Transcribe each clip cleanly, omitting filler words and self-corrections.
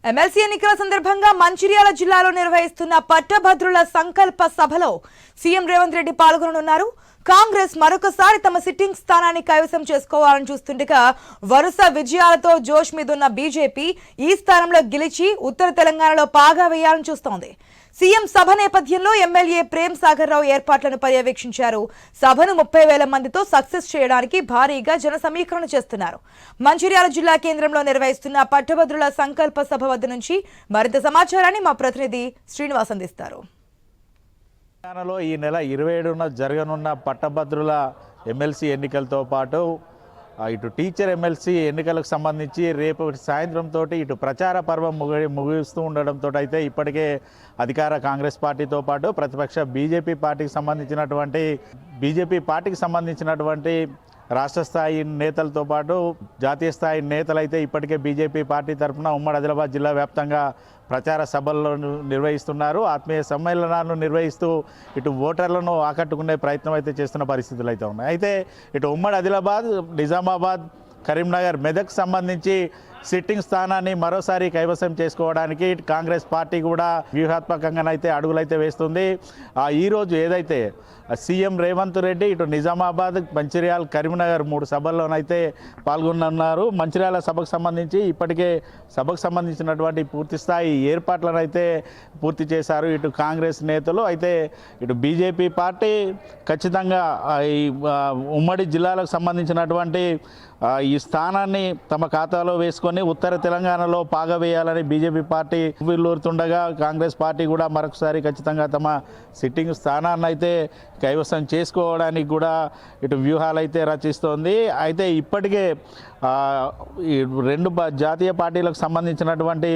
MLC ఎన్నికల సందర్భంగా మంచిర్యాల జిల్లాలో నిర్వహిస్తున్న పట్టభద్రుల సంకల్ప సభలో సీఎం రేవంత్ రెడ్డి పాల్గొననున్నారు. కాంగ్రెస్ మరొకసారి తమ సిట్టింగ్ స్థానాన్ని కైవసం చేసుకోవాలని చూస్తుండగా వరుస విజయాలతో జోష్ మీదున్న బీజేపీ ఈ స్థానంలో గెలిచి ఉత్తర తెలంగాణలో పాగా వేయాలని చూస్తోంది. సీఎం సభ నేపథ్యంలో ఎమ్మెల్యే ప్రేమ్ సాగర్ రావు ఏర్పాట్లను పర్యవేక్షించారు. సభను 30,000 మందితో సక్సెస్ చేయడానికి భారీగా జన సమీకరణ చేస్తున్నారు. మంచిర్యాల జిల్లా కేంద్రంలో నిర్వహిస్తున్న పట్టభద్రుల సంకల్ప సభ వద్ద నుంచి మరింత సమాచారాన్ని మా ప్రతినిధి శ్రీనివాస్ అందిస్తారు. తెలంగాణలో ఈ నెల 27న జరగనున్న పట్టభద్రుల ఎమ్మెల్సీ ఎన్నికలతో పాటు ఇటు టీచర్ ఎమ్మెల్సీ ఎన్నికలకు సంబంధించి రేపు సాయంత్రంతో ఇటు ప్రచార పర్వం ముగిస్తూ ఉండడంతో అయితే ఇప్పటికే అధికార కాంగ్రెస్ పార్టీతో పాటు ప్రతిపక్ష బీజేపీ పార్టీకి సంబంధించినటువంటి రాష్ట్ర స్థాయి నేతలతో పాటు జాతీయ స్థాయి నేతలు అయితే ఇప్పటికే బీజేపీ పార్టీ తరఫున ఉమ్మడి ఆదిలాబాద్ జిల్లా వ్యాప్తంగా ప్రచార సభలను నిర్వహిస్తున్నారు. ఆత్మీయ సమ్మేళనాలను నిర్వహిస్తూ ఇటు ఓటర్లను ఆకట్టుకునే ప్రయత్నం అయితే చేస్తున్న పరిస్థితులు అయితే ఉన్నాయి. అయితే ఇటు ఉమ్మడి ఆదిలాబాద్, నిజామాబాద్, కరీంనగర్, మెదక్ సంబంధించి సిట్టింగ్ స్థానాన్ని మరోసారి కైవసం చేసుకోవడానికి కాంగ్రెస్ పార్టీ కూడా వ్యూహాత్మకంగానైతే అడుగులైతే వేస్తుంది. ఈరోజు ఏదైతే సీఎం రేవంత్ రెడ్డి ఇటు నిజామాబాద్, మంచిర్యాల, కరీంనగర్ 3 సభల్లోనైతే పాల్గొన్నారు. మంచిర్యాల సభకు సంబంధించి ఇప్పటికే సభకు సంబంధించినటువంటి పూర్తి స్థాయి ఏర్పాట్లను అయితే పూర్తి చేశారు ఇటు కాంగ్రెస్ నేతలు. అయితే ఇటు బీజేపీ పార్టీ ఖచ్చితంగా ఈ ఉమ్మడి జిల్లాలకు సంబంధించినటువంటి ఈ స్థానాన్ని తమ ఖాతాలో వేసుకొని ఉత్తర తెలంగాణలో పాగవేయాలని బీజేపీ పార్టీ వీళ్ళూరుతుండగా కాంగ్రెస్ పార్టీ కూడా మరొకసారి ఖచ్చితంగా తమ సిట్టింగ్ స్థానాన్ని అయితే కైవసం చేసుకోవడానికి కూడా ఇటు వ్యూహాలు అయితే రచిస్తోంది. అయితే ఇప్పటికే ఈ 2 జాతీయ పార్టీలకు సంబంధించినటువంటి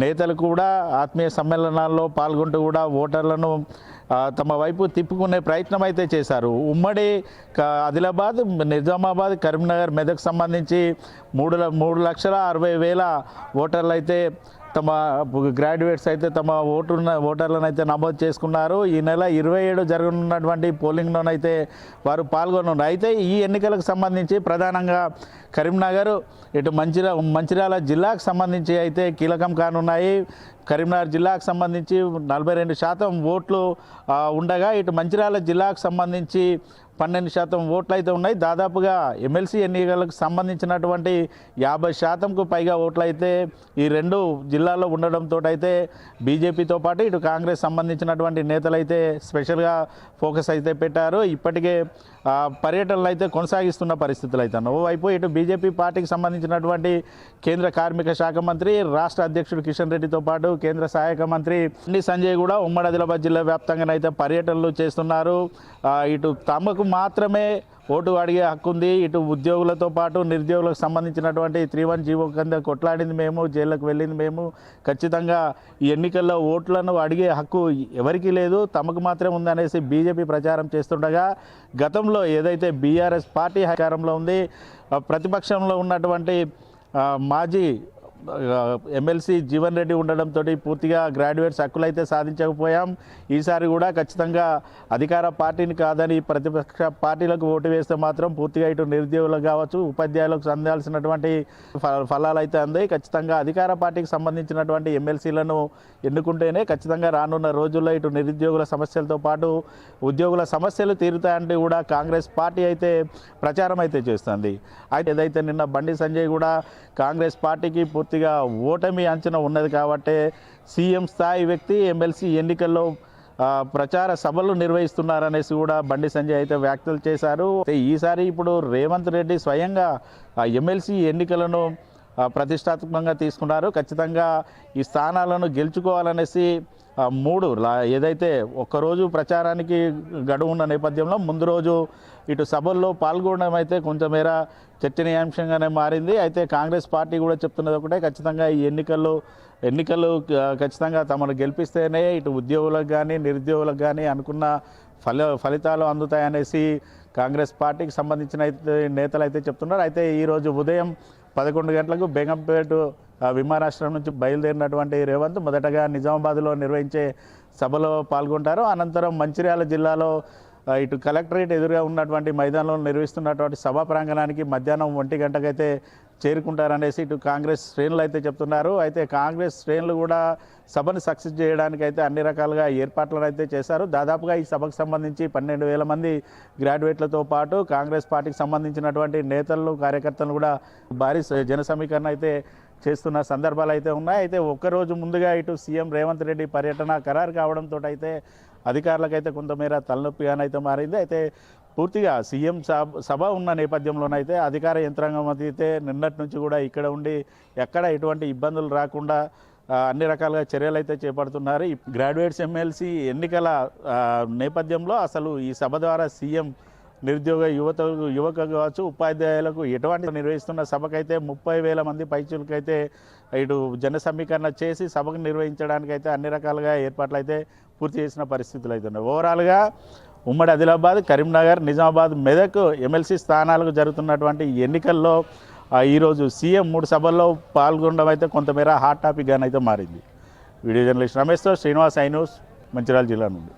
నేతలు కూడా ఆత్మీయ సమ్మేళనాల్లో పాల్గొంటూ కూడా ఓటర్లను తమ వైపు తిప్పుకునే ప్రయత్నం అయితే చేశారు. ఉమ్మడి ఆదిలాబాద్, నిజామాబాద్, కరీంనగర్, మెదక్ సంబంధించి 3,60,000 ఓటర్లు అయితే తమ గ్రాడ్యుయేట్స్ అయితే తమ ఓటర్లను అయితే నమోదు చేసుకున్నారు. ఈ నెల 27 జరగనున్నటువంటి పోలింగ్లోనైతే వారు పాల్గొన్నారు. అయితే ఈ ఎన్నికలకు సంబంధించి ప్రధానంగా కరీంనగర్, ఇటు మంచిర్యాల జిల్లాకు సంబంధించి అయితే కీలకం కానున్నాయి. కరీంనగర్ జిల్లాకు సంబంధించి 42% ఓట్లు ఉండగా ఇటు మంచిర్యాల జిల్లాకు సంబంధించి 12% ఓట్లు అయితే ఉన్నాయి. దాదాపుగా ఎమ్మెల్సీ ఎన్నికలకు సంబంధించినటువంటి 50%కు పైగా ఓట్లు అయితే ఈ 2 జిల్లాల్లో ఉండడంతో అయితే బీజేపీతో పాటు ఇటు కాంగ్రెస్ సంబంధించినటువంటి నేతలు అయితే స్పెషల్గా ఫోకస్ అయితే పెట్టారు. ఇప్పటికే పర్యటనలు అయితే కొనసాగిస్తున్న పరిస్థితులు అయితే ఉన్నాయి. ఓవైపు ఇటు బీజేపీ పార్టీకి సంబంధించినటువంటి కేంద్ర కార్మిక శాఖ మంత్రి, రాష్ట్ర అధ్యక్షుడు కిషన్ రెడ్డితో పాటు కేంద్ర సహాయక మంత్రి బండి సంజయ్ కూడా ఉమ్మడి ఆదిలాబాద్ జిల్లా వ్యాప్తంగానైతే పర్యటనలు చేస్తున్నారు. ఇటు తమకు మాత్రమే ఓటు అడిగే హక్కు ఉంది. ఇటు ఉద్యోగులతో పాటు నిరుద్యోగులకు సంబంధించినటువంటి 3-1 జీవో కింద కొట్లాడింది మేము, జైళ్ళకు వెళ్ళింది మేము. ఖచ్చితంగా ఈ ఎన్నికల్లో ఓట్లను అడిగే హక్కు ఎవరికీ లేదు, తమకు మాత్రమే ఉందనేసి బీజేపీ ప్రచారం చేస్తుండగా గతంలో ఏదైతే బీఆర్ఎస్ పార్టీ అధికారంలో ఉంది, ప్రతిపక్షంలో ఉన్నటువంటి మాజీ ఎమ్మెల్సీ జీవన్ రెడ్డి ఉండడంతో పూర్తిగా గ్రాడ్యుయేట్స్ హక్కులైతే సాధించకపోయాం. ఈసారి కూడా ఖచ్చితంగా అధికార పార్టీని కాదని ప్రతిపక్ష పార్టీలకు ఓటు వేస్తే మాత్రం పూర్తిగా ఇటు నిరుద్యోగులకు కావచ్చు, ఉపాధ్యాయులకు అందాల్సినటువంటి ఫలాలు అయితే అందాయి. ఖచ్చితంగా అధికార పార్టీకి సంబంధించినటువంటి ఎమ్మెల్సీలను ఎన్నుకుంటేనే ఖచ్చితంగా రానున్న రోజుల్లో ఇటు నిరుద్యోగుల సమస్యలతో పాటు ఉద్యోగుల సమస్యలు తీరుతాయంటే కూడా కాంగ్రెస్ పార్టీ అయితే ప్రచారం అయితే చేస్తుంది. అయితే ఏదైతే నిన్న బండి సంజయ్ కూడా కాంగ్రెస్ పార్టీకి పూర్తిగా ఓటమి అంచనా ఉన్నది కాబట్టి సీఎం స్థాయి వ్యక్తి ఎమ్మెల్సీ ఎన్నికల్లో ప్రచార సభలు నిర్వహిస్తున్నారనేసి కూడా బండి సంజయ్ అయితే వ్యాఖ్యలు చేశారు. ఈసారి ఇప్పుడు రేవంత్ రెడ్డి స్వయంగా ఎమ్మెల్సీ ఎన్నికలను ప్రతిష్టాత్మకంగా తీసుకున్నారు. ఖచ్చితంగా ఈ స్థానాలను గెలుచుకోవాలనేసి 3 ఏదైతే ఒక్కరోజు ప్రచారానికి గడువు ఉన్న నేపథ్యంలో ముందు రోజు ఇటు సభల్లో పాల్గొనడం అయితే కొంచెం మేర చర్చనీయాంశంగానే మారింది. అయితే కాంగ్రెస్ పార్టీ కూడా చెప్తున్నది ఒకటే, ఖచ్చితంగా ఈ ఎన్నికలు ఖచ్చితంగా తమను గెలిపిస్తేనే ఇటు ఉద్యోగులకు కానీ నిరుద్యోగులకు కానీ అనుకున్న ఫలితాలు అందుతాయనేసి కాంగ్రెస్ పార్టీకి సంబంధించిన నేతలు అయితే చెప్తున్నారు. అయితే ఈరోజు ఉదయం 11 గంటలకు బేగంపేట విమానాశ్రయం నుంచి బయలుదేరినటువంటి రేవంత్ మొదటగా నిజామాబాద్లో నిర్వహించే సభలో పాల్గొంటారు. అనంతరం మంచిర్యాల జిల్లాలో ఇటు కలెక్టరేట్ ఎదురుగా ఉన్నటువంటి మైదానంలో నిర్వహిస్తున్నటువంటి సభా ప్రాంగణానికి మధ్యాహ్నం 1 గంటకైతే చేరుకుంటారనేసి ఇటు కాంగ్రెస్ శ్రేణులు అయితే చెప్తున్నారు. అయితే కాంగ్రెస్ శ్రేణులు కూడా సభను సక్సెస్ చేయడానికి అయితే అన్ని రకాలుగా ఏర్పాట్లను అయితే చేశారు. దాదాపుగా ఈ సభకు సంబంధించి 12,000 మంది గ్రాడ్యుయేట్లతో పాటు కాంగ్రెస్ పార్టీకి సంబంధించినటువంటి నేతలను కార్యకర్తలను కూడా భారీ జన సమీకరణ అయితే చేస్తున్న సందర్భాలు అయితే ఉన్నాయి. అయితే ఒక్కరోజు ముందుగా ఇటు సీఎం రేవంత్ రెడ్డి పర్యటన ఖరారు కావడంతో అయితే అధికారులకైతే కొంతమేర తలనొప్పిగానైతే మారింది. అయితే పూర్తిగా సీఎం సభ ఉన్న నేపథ్యంలోనైతే అధికార యంత్రాంగం అయితే నిన్నటి నుంచి కూడా ఇక్కడ ఉండి ఎక్కడ ఎటువంటి ఇబ్బందులు రాకుండా అన్ని రకాలుగా చర్యలు అయితే చేపడుతున్నారు. ఈ గ్రాడ్యుయేట్స్ ఎమ్మెల్సీ ఎన్నికల నేపథ్యంలో అసలు ఈ సభ ద్వారా సీఎం నిరుద్యోగ యువక కావచ్చు, ఉపాధ్యాయులకు ఎటువంటి నిర్వహిస్తున్న సభకైతే 30,000 మంది పైచులకైతే ఇటు జన సమీకరణ చేసి సభకు నిర్వహించడానికి అయితే అన్ని రకాలుగా ఏర్పాట్లు అయితే పూర్తి చేసిన పరిస్థితులు అయితే ఉన్నాయి. ఓవరాల్గా ఉమ్మడి ఆదిలాబాద్, కరీంనగర్, నిజామాబాద్, మెదక్ ఎమ్మెల్సీ స్థానాలకు జరుగుతున్నటువంటి ఎన్నికల్లో ఈరోజు సీఎం 3 సభల్లో పాల్గొనడం అయితే కొంతమేర హాట్ టాపిక్గానైతే మారింది. వీడియో జర్నలిస్ట్ రమేష్తో శ్రీనివాస్, ఐ న్యూస్, మంచిర్యాల జిల్లా నుండి.